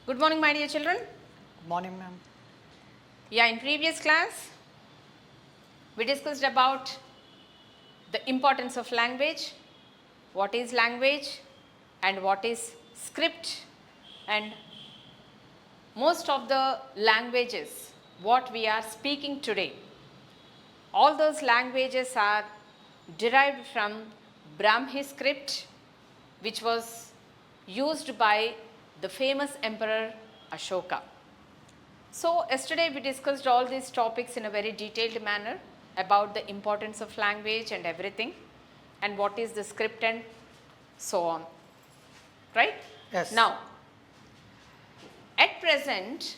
Good morning, my dear children. Good morning, ma'am. Yeah, in previous class, we discussed about the importance of language, what is language and what is script, and most of the languages what we are speaking today. All those languages are derived from Brahmi script, which was used by the famous emperor Ashoka. So, yesterday we discussed all these topics in a very detailed manner about the importance of language and everything, and what is the script and so on, right? Yes. Now, at present,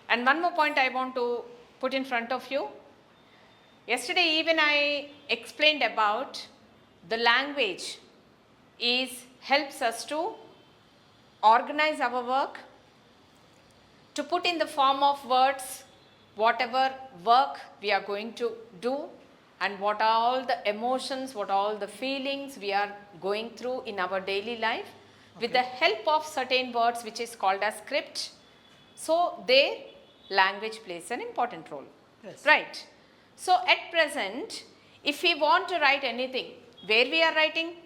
and one more point I want to put in front of you. Yesterday even I explained about the language helps us to organize our work, to put in the form of words whatever work we are going to do, and what are all the emotions, what are all the feelings we are going through in our daily life with the help of certain words which is called as script. So, there language plays an important role. Yes. Right. So, at present, if we want to write anything, where we are writing?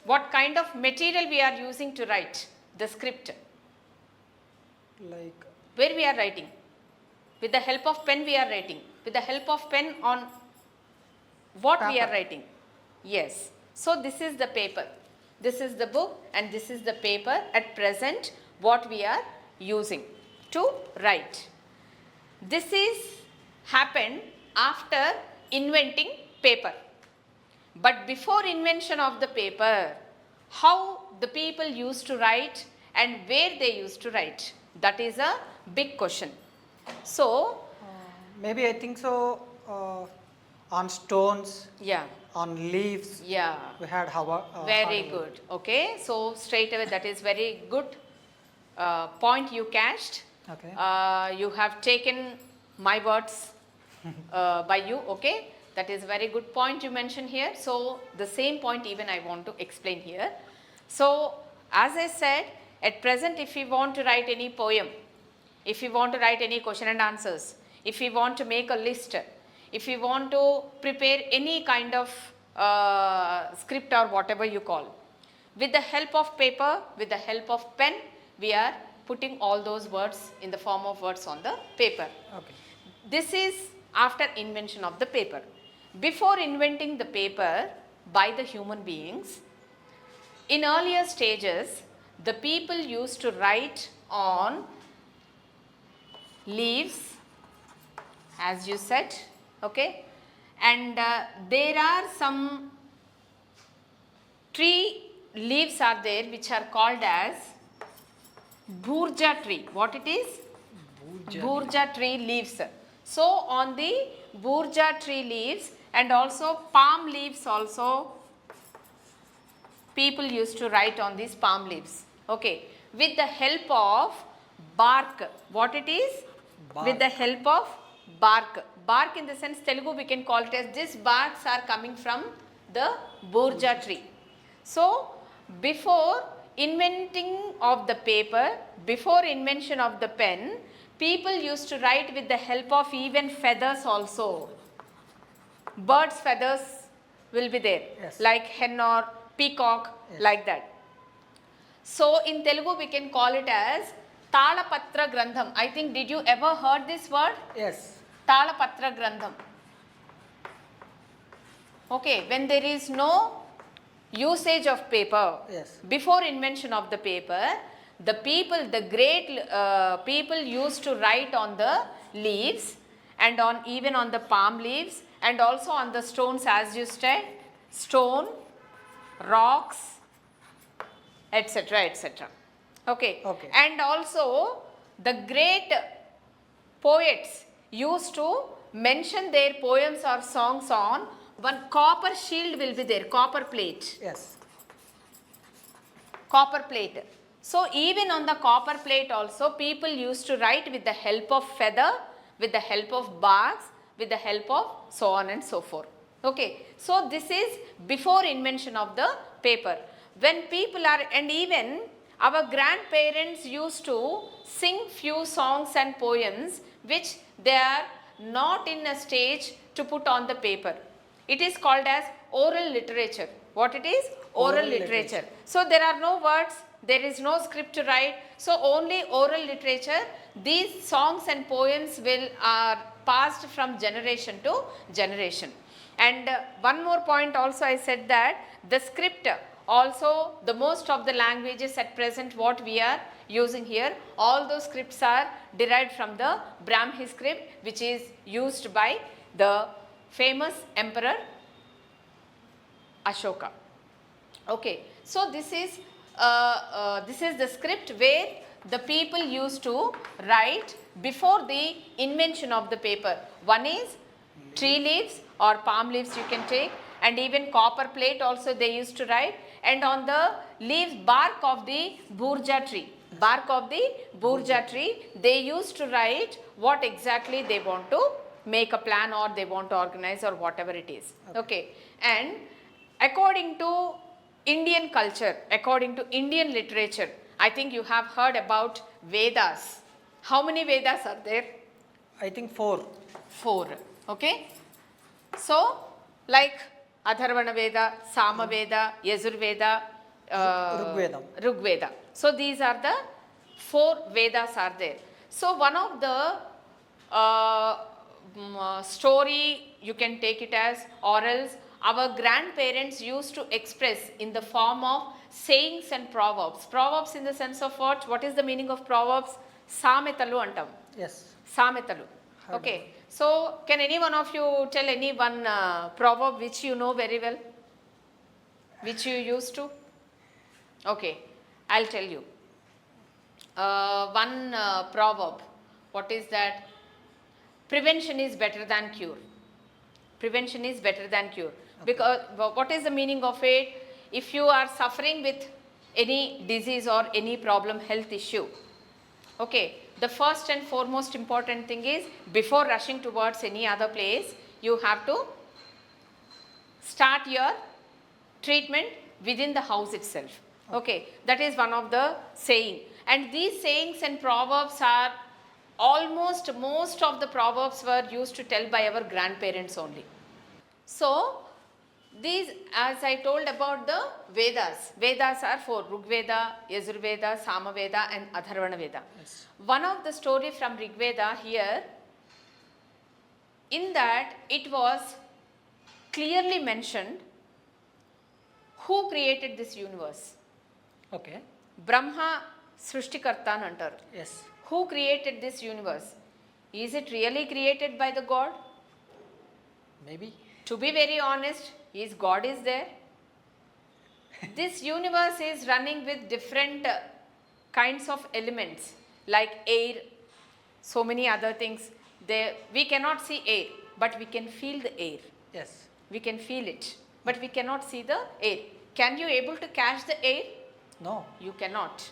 What kind of material we are using to write the script? Like, Where we are writing? With the help of pen we are writing. With the help of pen on what we are Paper. writing? Yes. So, this is the paper. This is the book and this is the paper at present what we are using to write. This is happened after inventing paper. But before invention of the paper, how the people used to write and where they used to write? That is a big question. So, maybe I think so. On stones, yeah, on leaves, yeah, we had very hardwood. good. Okay, so straight away that is very good point you catched. Okay. You have taken my words by you, okay? That is very good point you mentioned here. So, the same point even I want to explain here. So, as I said, at present if we want to write any poem, if we want to write any question and answers, if we want to make a list, if we want to prepare any kind of script or whatever you call, with the help of paper, with the help of pen, we are putting all those words in the form of words on the paper. Okay. This is after invention of the paper. Before inventing the paper by the human beings, in earlier stages, the people used to write on leaves, as you said, okay, and there are some tree leaves are there which are called as Burja tree. What it is? Burja tree leaves. So, on the Burja tree leaves and also palm leaves also people used to write on these palm leaves. Okay. With the help of bark. What it is? Bark. With the help of bark. Bark in the sense Telugu we can call it as these barks are coming from the Burja tree. So, before inventing of the paper, before invention of the pen, people used to write with the help of even feathers also. Birds' feathers will be there, Yes. like hen or peacock, Yes. like that. So, in Telugu we can call it as Talapatra Grandham. I think, did you ever heard this word? Yes. Talapatra Grandham. Okay, when there is no usage of paper, Yes. before invention of the paper, the people, the great people used to write on the leaves and on even on the palm leaves and also on the stones, as you said, stone, rocks, etc., etc. Okay. Okay. And also the great poets used to mention their poems or songs on one copper shield will be there, copper plate. Yes. Copper plate. So, even on the copper plate also people used to write with the help of feather, with the help of barks, with the help of so on and so forth. Okay. So, this is before invention of the paper. when people are, and even our grandparents used to sing few songs and poems which they are not in a stage to put on the paper. It is called as oral literature. What it is? Oral literature. So there are no words, there is no script to write, so only oral literature. These songs and poems are passed from generation to generation. And one more point also, I said that the script also, the most of the languages at present what we are using here, all those scripts are derived from the Brahmi script, which is used by the famous emperor Ashoka. Okay, so this is the script where the people used to write before the invention of the paper. One is tree leaves or palm leaves you can take, and even copper plate also they used to write, and on the leaves, bark of the burja tree, they used to write what exactly they want to make a plan or they want to organize or whatever it is. Okay. And according to Indian culture, according to Indian literature, I think you have heard about Vedas. How many Vedas are there? I think 4. 4. Okay. So, like Atharvana Veda, Sama Veda, Yajurveda, Rigveda. So, these are the 4 Vedas are there. So, one of the story you can take it as orals. Our grandparents used to express in the form of sayings and proverbs. Proverbs in the sense of what? What is the meaning of proverbs? Sametalu antam. Yes. Sametalu. Okay. So, can any one of you tell any one proverb which you know very well? Which you used to? Okay. I'll tell you. One proverb. What is that? Prevention is better than cure. Prevention is better than cure. Okay. Because what is the meaning of it? If you are suffering with any disease or any problem, health issue, okay, the first and foremost important thing is, before rushing towards any other place, you have to start your treatment within the house itself. Okay, that is one of the saying. And these sayings and proverbs are almost, most of the proverbs were used to tell by our grandparents only. So, these, as I told about the Vedas, Vedas are 4, Rigveda, Yajurveda, Samaveda and Atharvana Veda. Yes. One of the story from Rigveda here, in that it was clearly mentioned who created this universe. Okay. Brahma Srishtikarta antaru. Yes. Who created this universe? Is it really created by the God? Maybe. To be very honest, is God is there? This universe is running with different kinds of elements like air, so many other things. We cannot see air, but we can feel the air. Yes. We can feel it, but we cannot see the air. Can you able to catch the air? No. You cannot.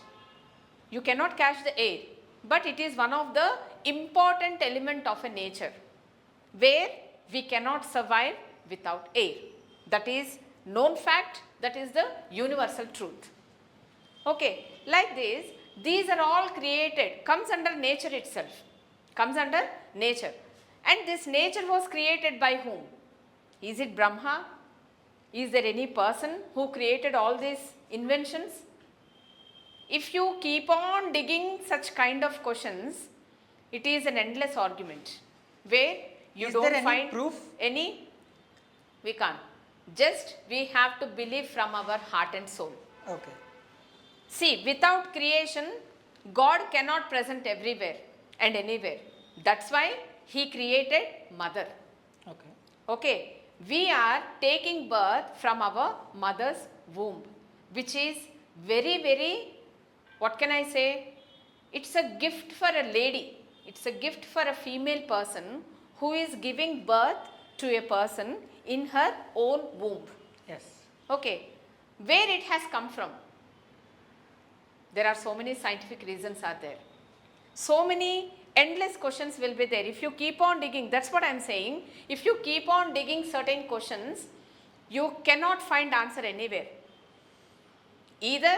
You cannot catch the air, but it is one of the important element of a nature where we cannot survive without air. That is known fact, that is the universal truth. Okay, like this, these are all created, comes under nature itself, comes under nature. And this nature was created by whom? Is it Brahma? Is there any person who created all these inventions? If you keep on digging such kind of questions, it is an endless argument where you don't find proof? Any. We can't. Just we have to believe from our heart and soul. Okay. See, without creation, God cannot present everywhere and anywhere. That's why He created mother. Okay. Okay. We are taking birth from our mother's womb, which is very, very, what can I say? It's a gift for a lady. It's a gift for a female person who is giving birth to a person in her own womb. Yes. Okay. Where it has come from? There are so many scientific reasons are there. So many endless questions will be there. If you keep on digging, that's what I am saying. If you keep on digging certain questions, you cannot find answer anywhere. Either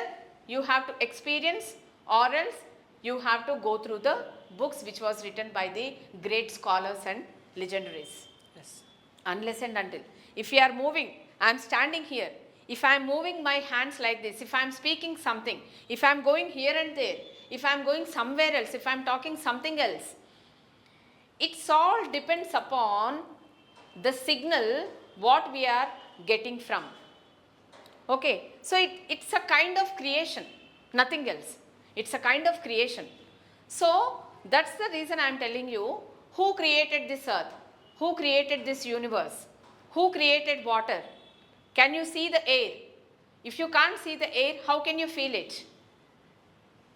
you have to experience or else you have to go through the books which was written by the great scholars and legendaries. Yes. Unless and until. If you are moving, I am standing here. If I am moving my hands like this, if I am speaking something, if I am going here and there, if I am going somewhere else, if I am talking something else, it's all depends upon the signal what we are getting from. Okay, so it's a kind of creation, nothing else. It's a kind of creation. So that's the reason I am telling you, who created this earth? Who created this universe? Who created water? Can you see the air? If you can't see the air, how can you feel it?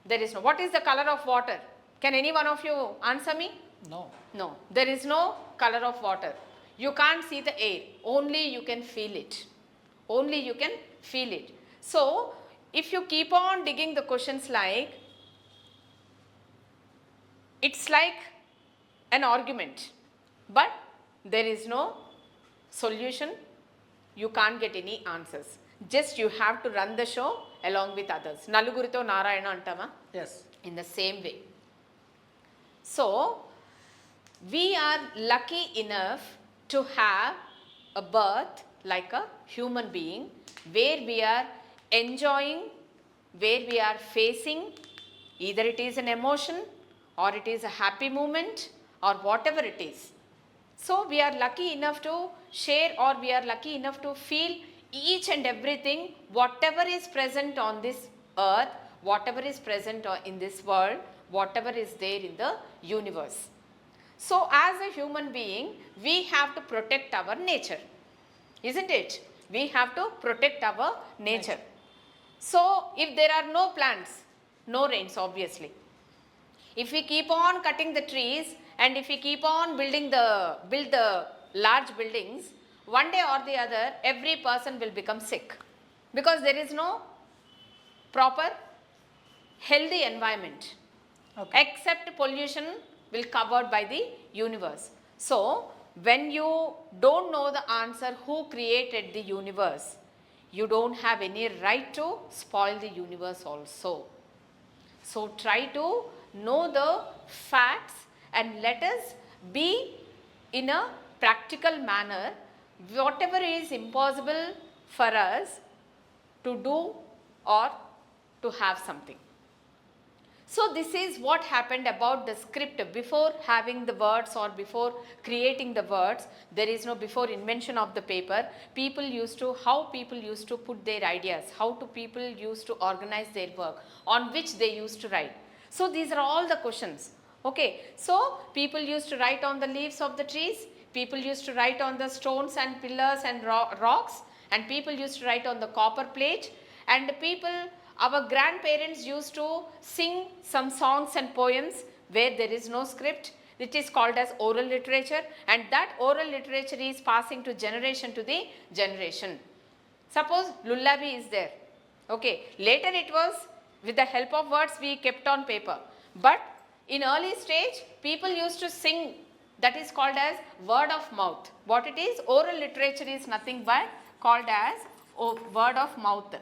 There is no. What is the color of water? Can any one of you answer me? No. No, there is no color of water. You can't see the air, only you can feel it. Only you can feel it. So, if you keep on digging the questions like, it's like an argument, but there is no solution, you can't get any answers. Just you have to run the show along with others. Nalugurito Narayana antama? Yes. In the same way. So, we are lucky enough to have a birth like a human being where we are enjoying, where we are facing, either it is an emotion or it is a happy moment or whatever it is. So, we are lucky enough to share or we are lucky enough to feel each and everything, whatever is present on this earth, whatever is present in this world, whatever is there in the universe. So, as a human being, we have to protect our nature, isn't it? We have to protect our nature. So, if there are no plants, no rains obviously. If we keep on cutting the trees and if we keep on build the large buildings, one day or the other every person will become sick because there is no proper healthy environment. Okay. Except pollution will covered by the universe. So, when you don't know the answer who created the universe, you don't have any right to spoil the universe also. So, try to know the facts and let us be in a practical manner whatever is impossible for us to do or to have something. So, this is what happened about the script before having the words or before creating the words. There is no before invention of the paper. How people used to put their ideas, how people used to organize their work, on which they used to write. So, these are all the questions. Okay. So, people used to write on the leaves of the trees, people used to write on the stones and pillars and rocks, and people used to write on the copper plate, and our grandparents used to sing some songs and poems where there is no script. It is called as oral literature, and that oral literature is passing to the generation. Suppose lullaby is there. Okay. Later it was with the help of words we kept on paper. But in early stage people used to sing, that is called as word of mouth. What it is? Oral literature is nothing but called as word of mouth.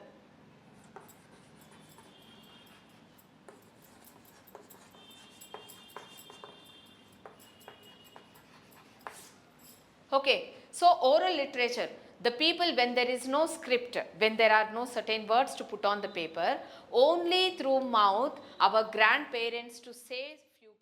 Okay, so oral literature, the people when there is no script, when there are no certain words to put on the paper, only through mouth our grandparents to say